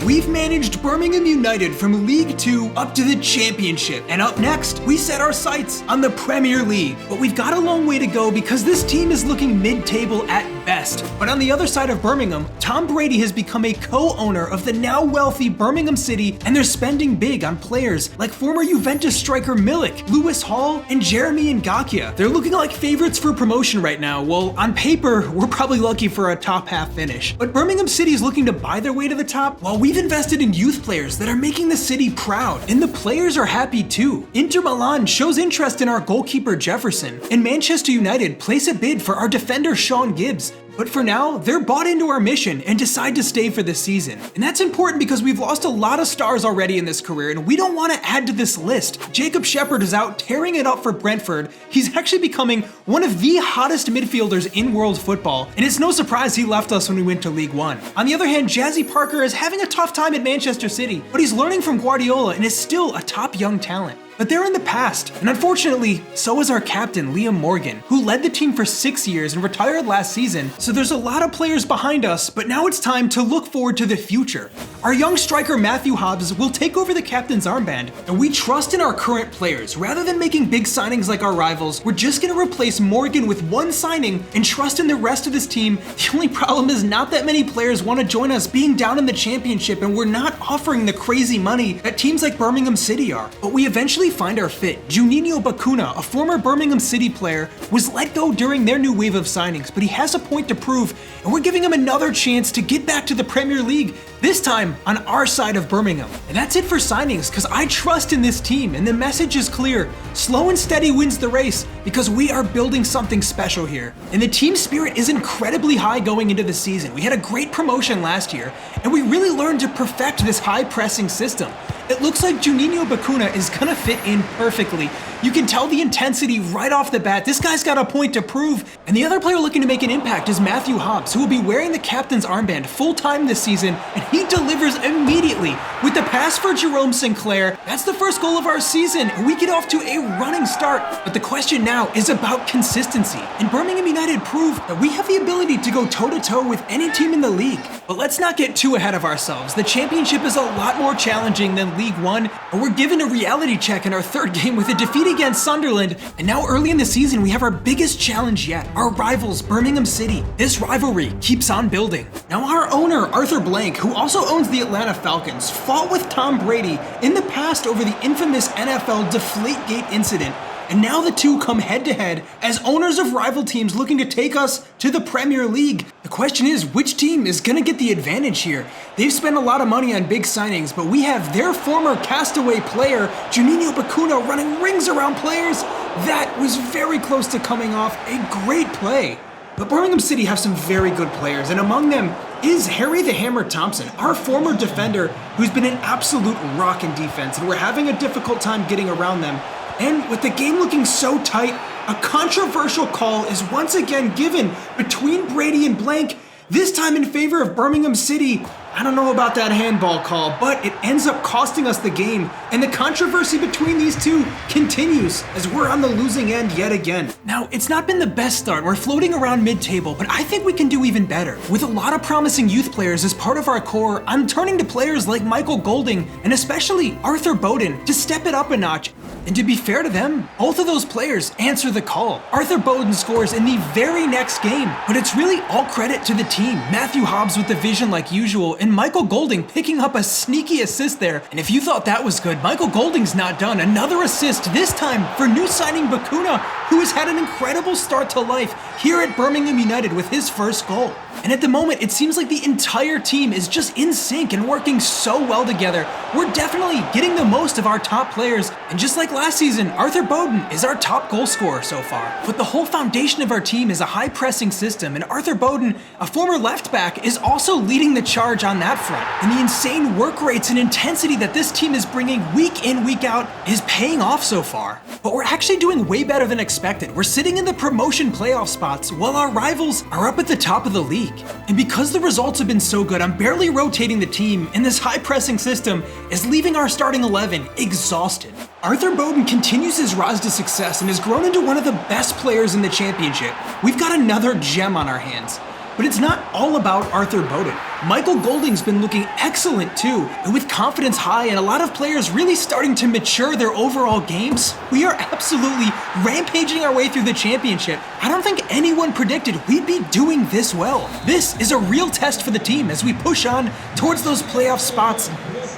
we've managed Birmingham United from League 2 up to the Championship. And up next, we set our sights on the Premier League. But we've got a long way to go because this team is looking mid-table at best. But on the other side of Birmingham, Tom Brady has become a co-owner of the now wealthy Birmingham City, and they're spending big on players like former Juventus striker Milik, Lewis Hall, and Jeremy Ngakia. They're looking like favorites for promotion right now. Well, on paper, we're probably lucky for a top half finish. But Birmingham City is looking to buy their way to the top, while we've invested in youth players that are making the city proud. And the players are happy too. Inter Milan shows interest in our goalkeeper Jefferson, and Manchester United place a bid for our defender Sean Gibbs. But for now, they're bought into our mission and decide to stay for this season. And that's important because we've lost a lot of stars already in this career, and we don't want to add to this list. Jacob Shepherd is out tearing it up for Brentford. He's actually becoming one of the hottest midfielders in world football, and it's no surprise he left us when we went to League One. On the other hand, Jazzy Parker is having a tough time at Manchester City, but he's learning from Guardiola and is still a top young talent. But they're in the past, and unfortunately, so is our captain, Liam Morgan, who led the team for 6 years and retired last season, so there's a lot of players behind us, but now it's time to look forward to the future. Our young striker Matthew Hobbs will take over the captain's armband, and we trust in our current players. Rather than making big signings like our rivals, we're just gonna replace Morgan with one signing and trust in the rest of this team. The only problem is not that many players want to join us being down in the championship, and we're not offering the crazy money that teams like Birmingham City are. But we eventually find our fit. Juninho Bacuna, a former Birmingham City player, was let go during their new wave of signings, but he has a point to prove, and we're giving him another chance to get back to the Premier League, this time on our side of Birmingham. And that's it for signings, because I trust in this team, and the message is clear. Slow and steady wins the race, because we are building something special here. And the team spirit is incredibly high going into the season. We had a great promotion last year, and we really learned to perfect this high pressing system. It looks like Juninho Bacuna is gonna fit in perfectly. You can tell the intensity right off the bat. This guy's got a point to prove. And the other player looking to make an impact is Matthew Hobbs, who will be wearing the captain's armband full-time this season, and he delivers immediately with the pass for Jerome Sinclair. That's the first goal of our season, and we get off to a running start. But the question now is about consistency. And Birmingham United proved that we have the ability to go toe-to-toe with any team in the league. But let's not get too ahead of ourselves. The championship is a lot more challenging than League One, and we're given a reality check in our third game with a defeat against Sunderland. And now early in the season, we have our biggest challenge yet, our rivals, Birmingham City. This rivalry keeps on building. Now our owner, Arthur Blank, who also owns the Atlanta Falcons, fought with Tom Brady in the past over the infamous NFL Deflategate incident. And now the two come head to head as owners of rival teams looking to take us to the Premier League. The question is, which team is gonna get the advantage here? They've spent a lot of money on big signings, but we have their former castaway player, Juninho Bacuna, running rings around players. That was very close to coming off a great play. But Birmingham City have some very good players, and among them is Harry the Hammer Thompson, our former defender who's been an absolute rock in defense, and we're having a difficult time getting around them. And with the game looking so tight, a controversial call is once again given between Brady and Blank, this time in favor of Birmingham City. I don't know about that handball call, but it ends up costing us the game, and the controversy between these two continues as we're on the losing end yet again. Now, it's not been the best start. We're floating around mid-table, but I think we can do even better. With a lot of promising youth players as part of our core, I'm turning to players like Michael Golding and especially Arthur Bowden to step it up a notch. And to be fair to them, both of those players answer the call. Arthur Bowden scores in the very next game, but it's really all credit to the team. Matthew Hobbs with the vision like usual, and Michael Golding picking up a sneaky assist there. And if you thought that was good, Michael Golding's not done. Another assist, this time for new signing Bacuna, who has had an incredible start to life here at Birmingham United with his first goal. And at the moment, it seems like the entire team is just in sync and working so well together. We're definitely getting the most of our top players, and just like last season, Arthur Bowden is our top goal scorer so far. But the whole foundation of our team is a high pressing system, and Arthur Bowden, a former left back, is also leading the charge on that front. And the insane work rates and intensity that this team is bringing week in, week out is paying off so far. But we're actually doing way better than expected. We're sitting in the promotion playoff spots while our rivals are up at the top of the league. And because the results have been so good, I'm barely rotating the team, and this high pressing system is leaving our starting 11 exhausted. Arthur Bowden continues his rise to success and has grown into one of the best players in the championship. We've got another gem on our hands. But it's not all about Arthur Bowden. Michael Golding's been looking excellent too, and with confidence high and a lot of players really starting to mature their overall games, we are absolutely rampaging our way through the championship. I don't think anyone predicted we'd be doing this well. This is a real test for the team as we push on towards those playoff spots.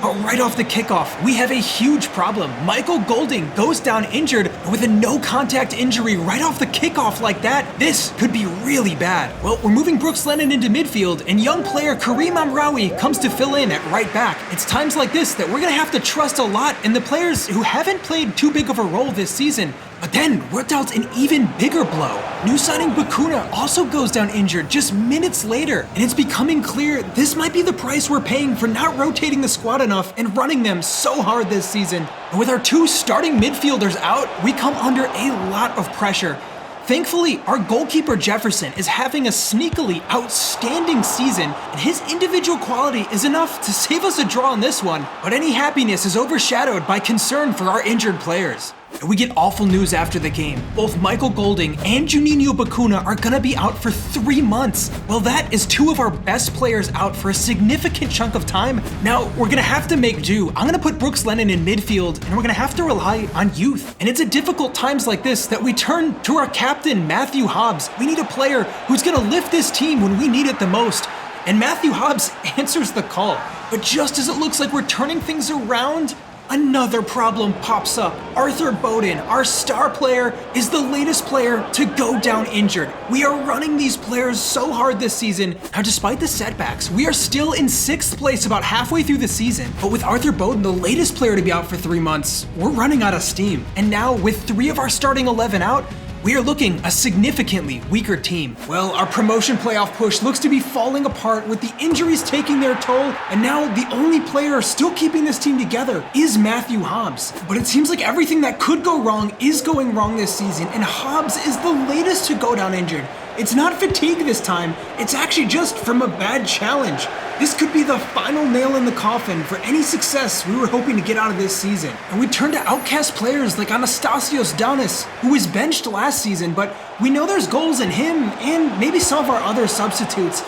But right off the kickoff, we have a huge problem. Michael Golding goes down injured with a no-contact injury right off the kickoff like that. This could be really bad. Well, we're moving Brooks Lennon into midfield, and young player Kareem Amraoui comes to fill in at right back. It's times like this that we're gonna have to trust a lot in the players who haven't played too big of a role this season. But then we're dealt an even bigger blow. New signing Bakuna also goes down injured just minutes later, and it's becoming clear this might be the price we're paying for not rotating the squad enough and running them so hard this season. And with our two starting midfielders out, we come under a lot of pressure. Thankfully, our goalkeeper Jefferson is having a sneakily outstanding season, and his individual quality is enough to save us a draw in this one, but any happiness is overshadowed by concern for our injured players. And we get awful news after the game. Both Michael Golding and Juninho Bakuna are gonna be out for 3 months. Well, that is 2 of our best players out for a significant chunk of time. Now, we're gonna have to make do. I'm gonna put Brooks Lennon in midfield, and we're gonna have to rely on youth. And it's at difficult times like this that we turn to our captain, Matthew Hobbs. We need a player who's gonna lift this team when we need it the most. And Matthew Hobbs answers the call. But just as it looks like we're turning things around, another problem pops up. Arthur Bowden, our star player, is the latest player to go down injured. We are running these players so hard this season. Now, despite the setbacks, we are still in 6th place about halfway through the season. But with Arthur Bowden, the latest player to be out for 3 months, we're running out of steam. And now, with 3 of our starting 11 out, we are looking a significantly weaker team. Well, our promotion playoff push looks to be falling apart with the injuries taking their toll, and now the only player still keeping this team together is Matthew Hobbs. But it seems like everything that could go wrong is going wrong this season, and Hobbs is the latest to go down injured. It's not fatigue this time, it's actually just from a bad challenge. This could be the final nail in the coffin for any success we were hoping to get out of this season. And we turn to outcast players like Anastasios Donis, who was benched last season, but we know there's goals in him and maybe some of our other substitutes.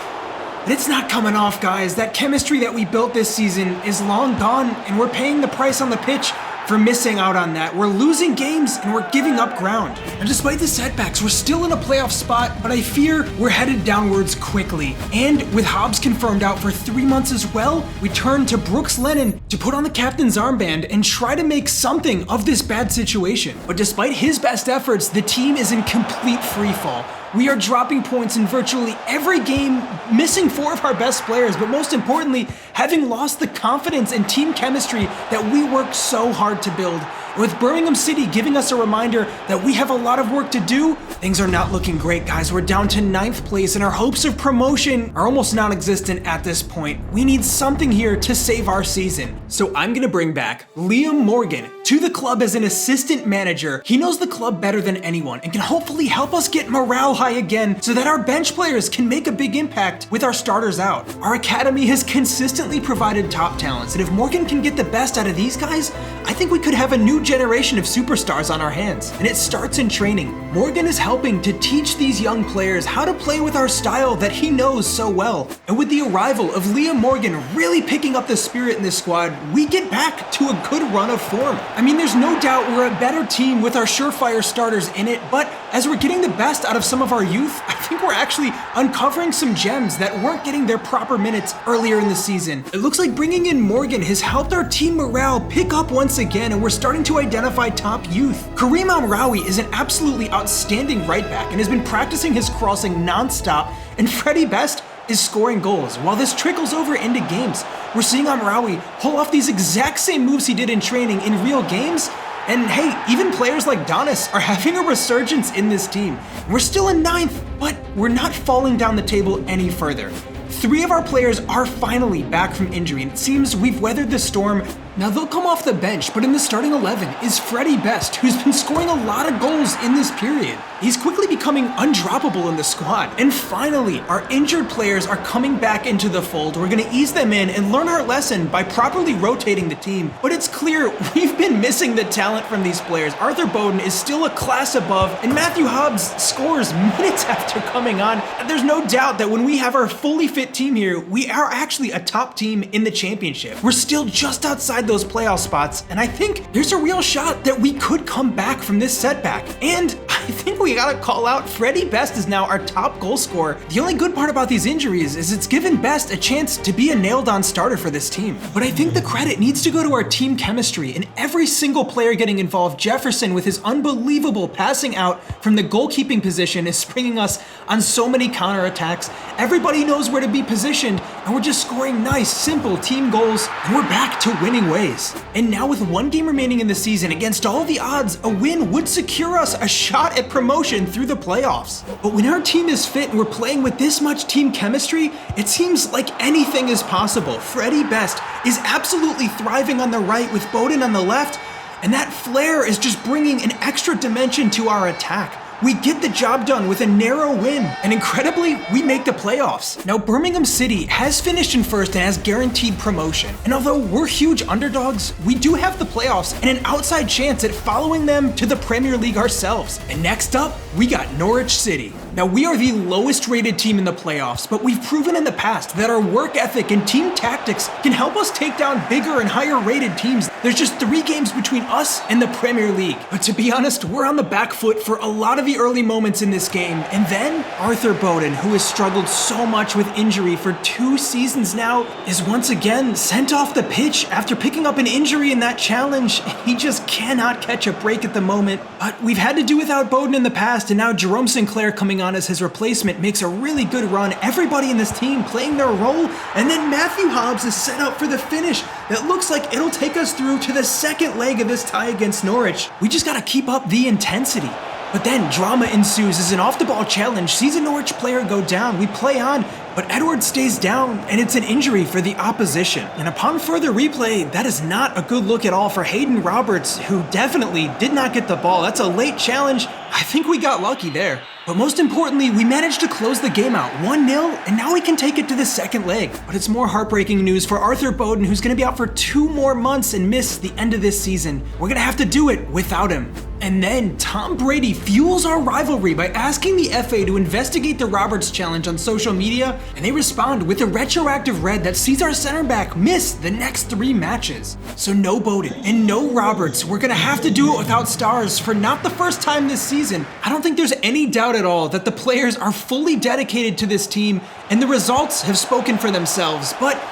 But it's not coming off, guys. That chemistry that we built this season is long gone, and we're paying the price on the pitch for missing out on that. We're losing games and we're giving up ground. And despite the setbacks, we're still in a playoff spot, but I fear we're headed downwards quickly. And with Hobbs confirmed out for 3 months as well, we turn to Brooks Lennon to put on the captain's armband and try to make something of this bad situation. But despite his best efforts, the team is in complete freefall. We are dropping points in virtually every game, missing 4 of our best players, but most importantly, having lost the confidence and team chemistry that we worked so hard to build. With Birmingham City giving us a reminder that we have a lot of work to do, things are not looking great, guys. We're down to 9th place, and our hopes of promotion are almost non-existent at this point. We need something here to save our season. So I'm gonna bring back Liam Morgan to the club as an assistant manager. He knows the club better than anyone and can hopefully help us get morale high again so that our bench players can make a big impact with our starters out. Our academy has consistently provided top talents, and if Morgan can get the best out of these guys, I think we could have a new generation of superstars on our hands. And it starts in training. Morgan is helping to teach these young players how to play with our style that he knows so well. And with the arrival of Liam Morgan really picking up the spirit in this squad, we get back to a good run of form. I mean, there's no doubt we're a better team with our surefire starters in it, but as we're getting the best out of some of our youth, I think we're actually uncovering some gems that weren't getting their proper minutes earlier in the season. It looks like bringing in Morgan has helped our team morale pick up once again, and we're starting to identify top youth. Kareem Amraoui is an absolutely outstanding right back and has been practicing his crossing non-stop, and Freddie Best is scoring goals. While this trickles over into games, we're seeing Amraoui pull off these exact same moves he did in training in real games. And hey, even players like Donis are having a resurgence in this team. We're still in 9th, but we're not falling down the table any further. 3 of our players are finally back from injury, and it seems we've weathered the storm Now they'll come off the bench, but in the starting 11 is Freddie Best, who's been scoring a lot of goals in this period. He's quickly becoming undroppable in the squad. And finally, our injured players are coming back into the fold. We're gonna ease them in and learn our lesson by properly rotating the team. But it's clear we've been missing the talent from these players. Arthur Bowden is still a class above, and Matthew Hobbs scores minutes after coming on. And there's no doubt that when we have our fully fit team here, we are actually a top team in the championship. We're still just outside those playoff spots, and I think there's a real shot that we could come back from this setback. And I think we gotta call out Freddie Best is now our top goal scorer. The only good part about these injuries is it's given Best a chance to be a nailed-on starter for this team. But I think the credit needs to go to our team chemistry and every single player getting involved. Jefferson, with his unbelievable passing out from the goalkeeping position, is springing us on so many counterattacks. Everybody knows where to be positioned, and we're just scoring nice, simple team goals, and we're back to winning ways. And now with one game remaining in the season, against all the odds, a win would secure us a shot at promotion through the playoffs. But when our team is fit and we're playing with this much team chemistry, it seems like anything is possible. Freddie Best is absolutely thriving on the right with Bowden on the left, and that flair is just bringing an extra dimension to our attack. We get the job done with a narrow win, and incredibly, we make the playoffs. Now, Birmingham City has finished in first and has guaranteed promotion. And although we're huge underdogs, we do have the playoffs and an outside chance at following them to the Premier League ourselves. And next up, we got Norwich City. Now, we are the lowest rated team in the playoffs, but we've proven in the past that our work ethic and team tactics can help us take down bigger and higher rated teams. There's just 3 games between us and the Premier League. But to be honest, we're on the back foot for a lot of the early moments in this game. And then Arthur Bowden, who has struggled so much with injury for 2 seasons now, is once again sent off the pitch after picking up an injury in that challenge. He just cannot catch a break at the moment. But we've had to do without Bowden in the past, and now Jerome Sinclair coming on as his replacement makes a really good run. Everybody in this team playing their role, and then Matthew Hobbs is set up for the finish that looks like it'll take us through to the second leg of this tie against Norwich. We just gotta keep up the intensity. But then drama ensues as an off-the-ball challenge sees a Norwich player go down. We play on, but Edwards stays down, and it's an injury for the opposition. And upon further replay, that is not a good look at all for Hayden Roberts, who definitely did not get the ball. That's a late challenge. I think we got lucky there. But most importantly, we managed to close the game out 1-0, and now we can take it to the second leg. But it's more heartbreaking news for Arthur Bowden, who's gonna be out for 2 more months and miss the end of this season. We're gonna have to do it without him. And then Tom Brady fuels our rivalry by asking the FA to investigate the Roberts challenge on social media, and they respond with a retroactive red that sees our center back miss the next 3 matches. So no Bowden and no Roberts. We're gonna have to do it without stars for not the first time this season. I don't think there's any doubt at all that the players are fully dedicated to this team, and the results have spoken for themselves. But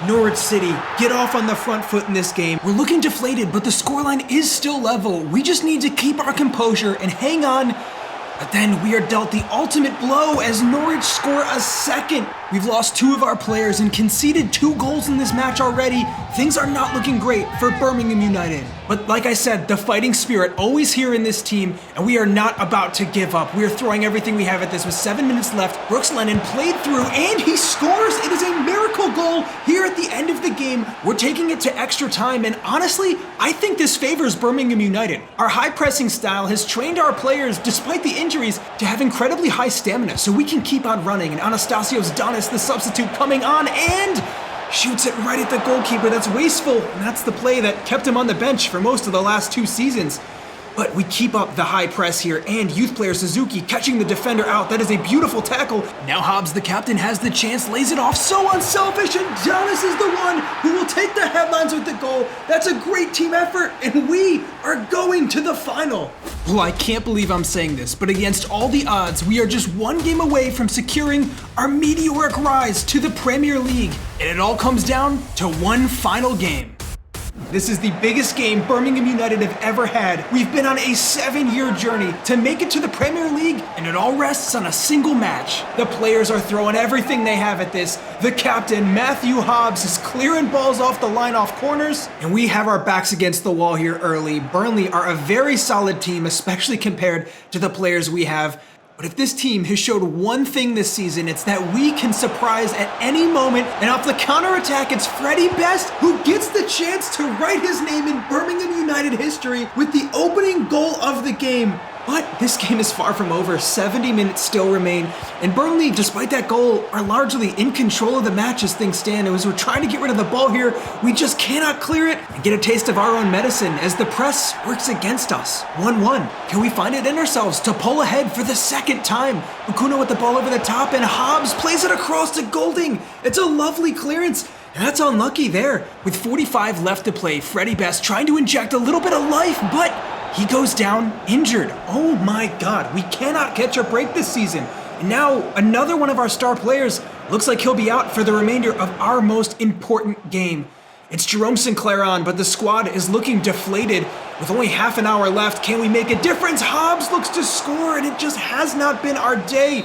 Norwich City get off on the front foot in this game. We're looking deflated, but the scoreline is still level. We just need to keep our composure and hang on. But then we are dealt the ultimate blow as Norwich score a second. We've lost 2 of our players and conceded 2 goals in this match already. Things are not looking great for Birmingham United. But like I said, the fighting spirit always here in this team, and we are not about to give up. We are throwing everything we have at this with 7 minutes left. Brooks Lennon played through, and he scores. It is a miracle goal here at the end of the game. We're taking it to extra time, and honestly, I think this favors Birmingham United. Our high pressing style has trained our players, despite the injuries, to have incredibly high stamina, so we can keep on running. And Anastasios Donis, the substitute, coming on and shoots it right at the goalkeeper. That's wasteful, and that's the play that kept him on the bench for most of the last 2 seasons. But we keep up the high press here, and youth player Suzuki catching the defender out. That is a beautiful tackle. Now Hobbs, the captain, has the chance, lays it off. So unselfish, and Donis is the one who will take the headlines with the goal. That's a great team effort, and we are going to the final. Well, I can't believe I'm saying this, but against all the odds, we are just 1 game away from securing our meteoric rise to the Premier League. And it all comes down to 1 final game. This is the biggest game Birmingham United have ever had. We've been on a 7-year journey to make it to the Premier League, and it all rests on a single match. The players are throwing everything they have at this. The captain, Matthew Hobbs, is clearing balls off the line off corners, and we have our backs against the wall here early. Burnley are a very solid team, especially compared to the players we have. But if this team has showed one thing this season, it's that we can surprise at any moment, and off the counterattack, it's Freddie Best who gets the chance to write his name in Birmingham United history with the opening goal of the game. But this game is far from over. 70 minutes still remain, and Burnley, despite that goal, are largely in control of the match as things stand. And as we're trying to get rid of the ball here, we just cannot clear it and get a taste of our own medicine as the press works against us. 1-1. Can we find it in ourselves to pull ahead for the second time? Bakuna with the ball over the top, and Hobbs plays it across to Golding. It's a lovely clearance. And that's unlucky there. With 45 left to play, Freddie Best trying to inject a little bit of life, but he goes down injured. Oh my God, we cannot catch a break this season. And now another one of our star players looks like he'll be out for the remainder of our most important game. It's Jerome Sinclair on, but the squad is looking deflated. With only half an hour left, can we make a difference? Hobbs looks to score, and it just has not been our day.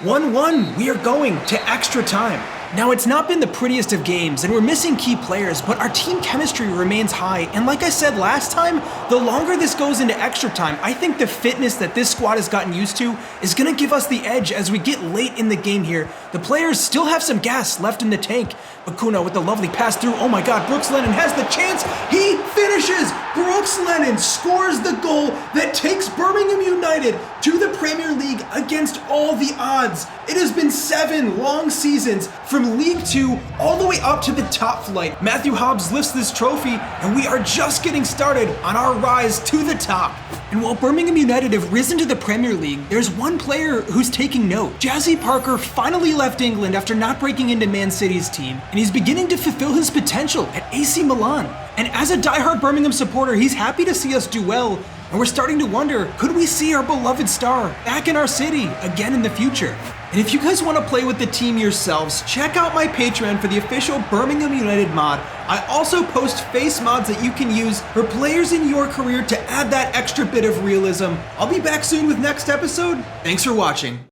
1-1, we are going to extra time. Now, it's not been the prettiest of games, and we're missing key players, but our team chemistry remains high. And like I said last time, the longer this goes into extra time, I think the fitness that this squad has gotten used to is going to give us the edge as we get late in the game here. The players still have some gas left in the tank. Bakuna with the lovely pass through. Oh my God, Brooks Lennon has the chance. He finishes. Brooks Lennon scores the goal that takes Birmingham United to the Premier League against all the odds. It has been 7 long seasons from League 2 all the way up to the top flight. Matthew Hobbs lifts this trophy, and we are just getting started on our rise to the top. And while Birmingham United have risen to the Premier League, there's one player who's taking note. Jazzy Parker finally left England after not breaking into Man City's team, and he's beginning to fulfill his potential at AC Milan. And as a diehard Birmingham supporter, he's happy to see us do well, and we're starting to wonder, could we see our beloved star back in our city again in the future? And if you guys want to play with the team yourselves, check out my Patreon for the official Birmingham United mod. I also post face mods that you can use for players in your career to add that extra bit of realism. I'll be back soon with next episode. Thanks for watching.